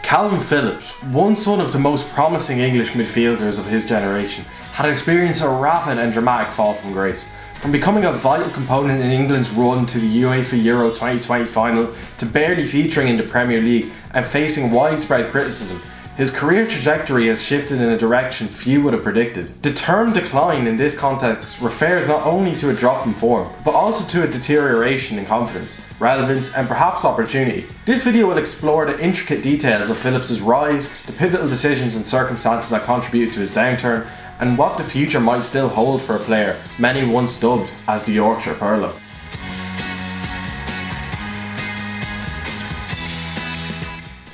Kalvin Phillips, once one of the most promising English midfielders of his generation, had experienced a rapid and dramatic fall from grace. From becoming a vital component in England's run to the UEFA Euro 2020 final, to barely featuring in the Premier League and facing widespread criticism, his career trajectory has shifted in a direction few would have predicted. The term decline in this context refers not only to a drop in form, but also to a deterioration in confidence, relevance and perhaps opportunity. This video will explore the intricate details of Phillips' rise, the pivotal decisions and circumstances that contributed to his downturn, and what the future might still hold for a player many once dubbed as the Yorkshire Pirlo.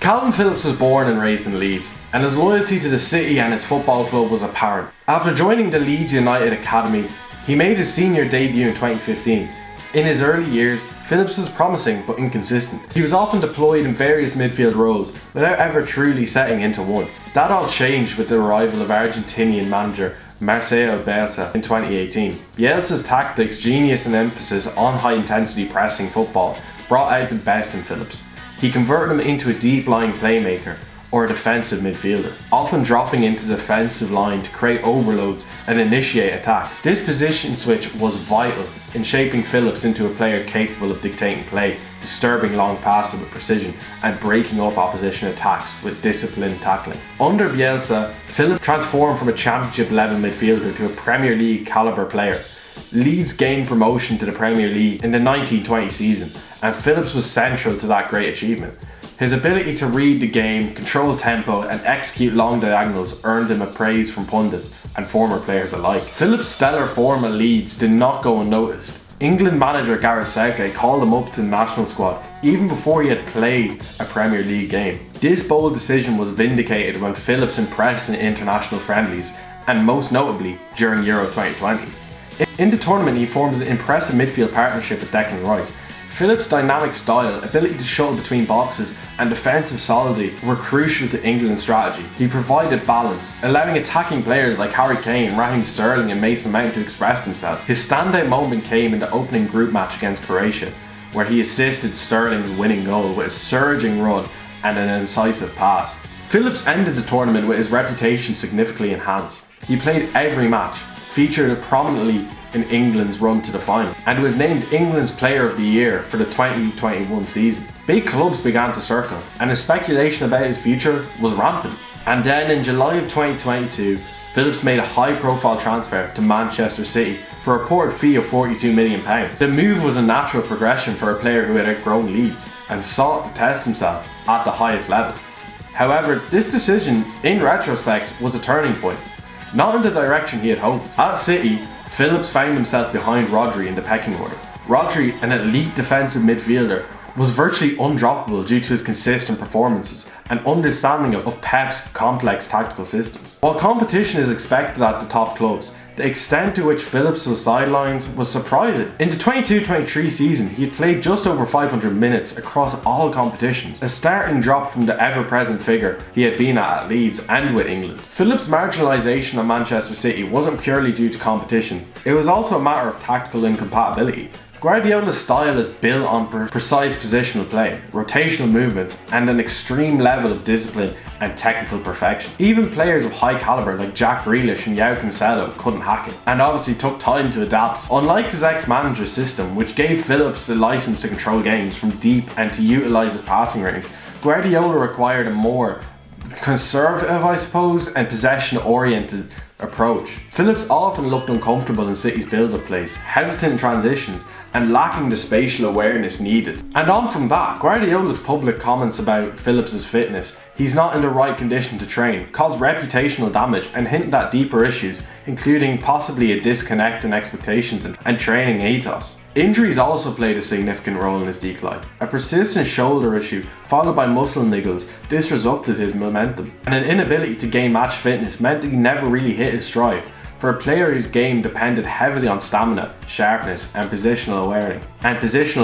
Kalvin Phillips was born and raised in Leeds, and his loyalty to the city and his football club was apparent. After joining the Leeds United Academy, he made his senior debut in 2015. In his early years, Phillips was promising but inconsistent. He was often deployed in various midfield roles without ever truly setting into one. That all changed with the arrival of Argentinian manager Marcelo Bielsa in 2018. Bielsa's tactics, genius and emphasis on high-intensity pressing football brought out the best in Phillips. He converted him into a deep-lying playmaker or a defensive midfielder, often dropping into the defensive line to create overloads and initiate attacks. This position switch was vital in shaping Phillips into a player capable of dictating play, disturbing long passes with precision, and breaking up opposition attacks with disciplined tackling. Under Bielsa, Phillips transformed from a championship-level midfielder to a Premier League calibre player. Leeds gained promotion to the Premier League in the 1920 season, and Phillips was central to that great achievement. His ability to read the game, control tempo and execute long diagonals earned him a praise from pundits and former players alike. Phillips' stellar form at Leeds did not go unnoticed. England manager Gareth Southgate called him up to the national squad even before he had played a Premier League game. This bold decision was vindicated when Phillips impressed in international friendlies, and most notably during Euro 2020. In the tournament, he formed an impressive midfield partnership with Declan Rice. Phillips' dynamic style, ability to shuttle between boxes and defensive solidity were crucial to England's strategy. He provided balance, allowing attacking players like Harry Kane, Raheem Sterling and Mason Mount to express themselves. His standout moment came in the opening group match against Croatia, where he assisted Sterling's winning goal with a surging run and an incisive pass. Phillips ended the tournament with his reputation significantly enhanced. He played every match, featured prominently in England's run to the final, and was named England's Player of the Year for the 2021 season. Big clubs began to circle, and the speculation about his future was rampant. And then in July of 2022, Phillips made a high-profile transfer to Manchester City for a reported fee of £42 million. The move was a natural progression for a player who had outgrown Leeds and sought to test himself at the highest level. However, this decision, in retrospect, was a turning point, not in the direction he had hoped. At City, Phillips found himself behind Rodri in the pecking order. Rodri, an elite defensive midfielder, was virtually undroppable due to his consistent performances and understanding of Pep's complex tactical systems. While competition is expected at the top clubs, the extent to which Phillips was sidelined was surprising. In the 22-23 season, he had played just over 500 minutes across all competitions, a starting drop from the ever-present figure he had been at Leeds and with England. Phillips' marginalisation at Manchester City wasn't purely due to competition, it was also a matter of tactical incompatibility. Guardiola's style is built on precise positional play, rotational movements, and an extreme level of discipline and technical perfection. Even players of high calibre like Jack Grealish and João Cancelo couldn't hack it, and obviously took time to adapt. Unlike his ex-manager's system, which gave Phillips the license to control games from deep and to utilise his passing range, Guardiola required a more conservative, I suppose, and possession-oriented approach. Phillips often looked uncomfortable in City's build-up plays, hesitant in transitions, and lacking the spatial awareness needed. And on from that, Guardiola's public comments about Phillips' fitness, he's not in the right condition to train, caused reputational damage and hinted at deeper issues, including possibly a disconnect in expectations and training ethos. Injuries also played a significant role in his decline. A persistent shoulder issue, followed by muscle niggles, disrupted his momentum, and an inability to gain match fitness meant that he never really hit his stride. For a player whose game depended heavily on stamina, sharpness, and positional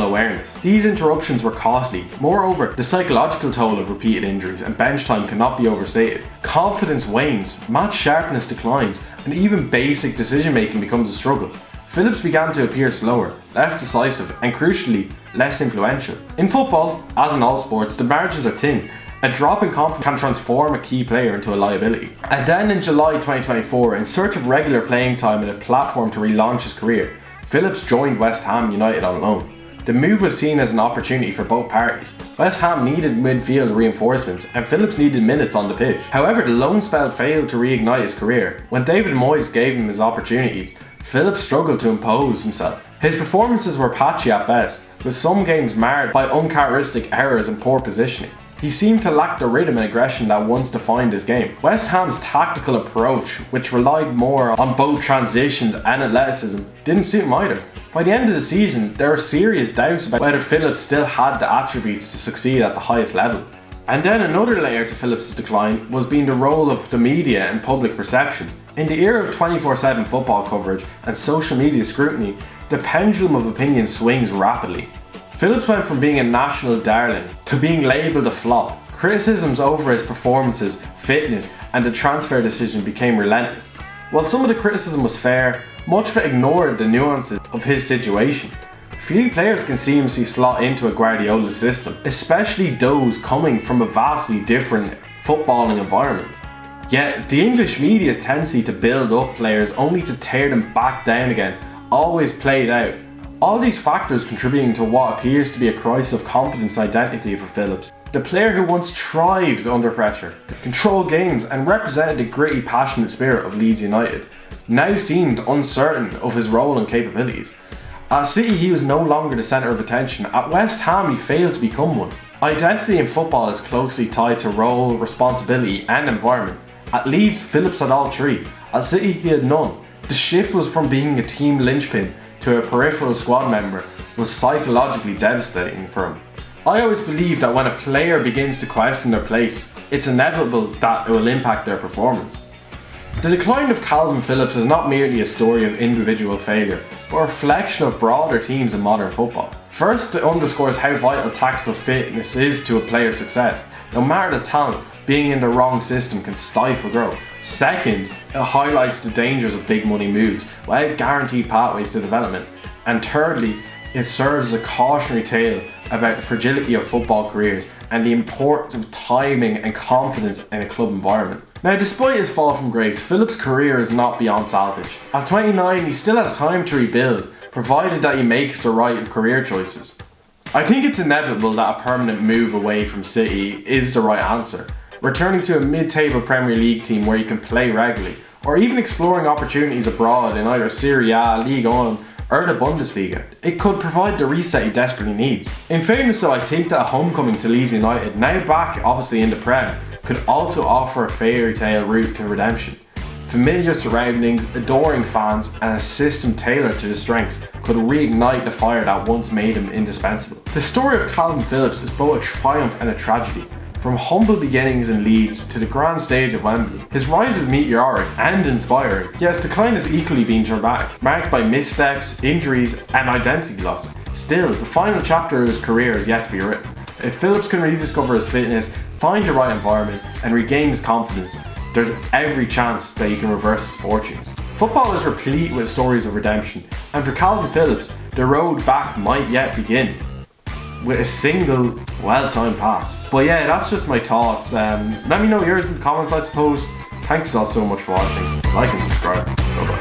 awareness. These interruptions were costly. Moreover, the psychological toll of repeated injuries and bench time cannot be overstated. Confidence wanes, match sharpness declines, and even basic decision making becomes a struggle. Phillips began to appear slower, less decisive, and crucially, less influential. In football, as in all sports, the margins are thin, A drop in confidence can transform a key player into a liability. And then in July 2024, in search of regular playing time and a platform to relaunch his career, Phillips joined West Ham United on loan. The move was seen as an opportunity for both parties. West Ham needed midfield reinforcements and Phillips needed minutes on the pitch. However, the loan spell failed to reignite his career. When David Moyes gave him his opportunities, Phillips struggled to impose himself. His performances were patchy at best, with some games marred by uncharacteristic errors and poor positioning. He seemed to lack the rhythm and aggression that once defined his game. West Ham's tactical approach, which relied more on both transitions and athleticism, didn't suit him either. By the end of the season, there were serious doubts about whether Phillips still had the attributes to succeed at the highest level. And then another layer to Phillips' decline was being the role of the media and public perception. In the era of 24/7 football coverage and social media scrutiny, the pendulum of opinion swings rapidly. Phillips went from being a national darling to being labelled a flop. Criticisms over his performances, fitness, and the transfer decision became relentless. While some of the criticism was fair, much of it ignored the nuances of his situation. Few players can seamlessly slot into a Guardiola system, especially those coming from a vastly different footballing environment. Yet, the English media's tendency to build up players only to tear them back down again always played out. All these factors contributing to what appears to be a crisis of confidence identity for Phillips. The player who once thrived under pressure, controlled games and represented the gritty, passionate spirit of Leeds United, now seemed uncertain of his role and capabilities. At City he was no longer the centre of attention. At West Ham he failed to become one. Identity in football is closely tied to role, responsibility and environment. At Leeds, Phillips had all three. At City he had none. The shift was from being a team linchpin to a peripheral squad member was psychologically devastating for him. I always believe that when a player begins to question their place, it's inevitable that it will impact their performance. The decline of Kalvin Phillips is not merely a story of individual failure, but a reflection of broader teams in modern football. First, it underscores how vital tactical fitness is to a player's success. No matter the talent, being in the wrong system can stifle growth. Second, it highlights the dangers of big money moves without guaranteed pathways to development. And thirdly, it serves as a cautionary tale about the fragility of football careers and the importance of timing and confidence in a club environment. Now, despite his fall from grace, Phillips' career is not beyond salvage. At 29, he still has time to rebuild, provided that he makes the right career choices. I think it's inevitable that a permanent move away from City is the right answer. Returning to a mid-table Premier League team where you can play regularly, or even exploring opportunities abroad in either Serie A, Ligue 1 or the Bundesliga. It could provide the reset he desperately needs. In fairness though, I think that a homecoming to Leeds United, now back obviously in the Prem, could also offer a fairy tale route to redemption. Familiar surroundings, adoring fans and a system tailored to his strengths could reignite the fire that once made him indispensable. The story of Kalvin Phillips is both a triumph and a tragedy. From humble beginnings in Leeds to the grand stage of Wembley, his rise is meteoric and inspiring, yet his decline has equally been dramatic, marked by missteps, injuries and identity loss. Still, the final chapter of his career is yet to be written. If Phillips can rediscover his fitness, find the right environment and regain his confidence, there's every chance that he can reverse his fortunes. Football is replete with stories of redemption, and for Kalvin Phillips, the road back might yet begin with a single well-timed pass. But yeah, that's just my thoughts. Let me know yours in the comments, I suppose. Thanks all so much for watching. Like and subscribe. Bye bye.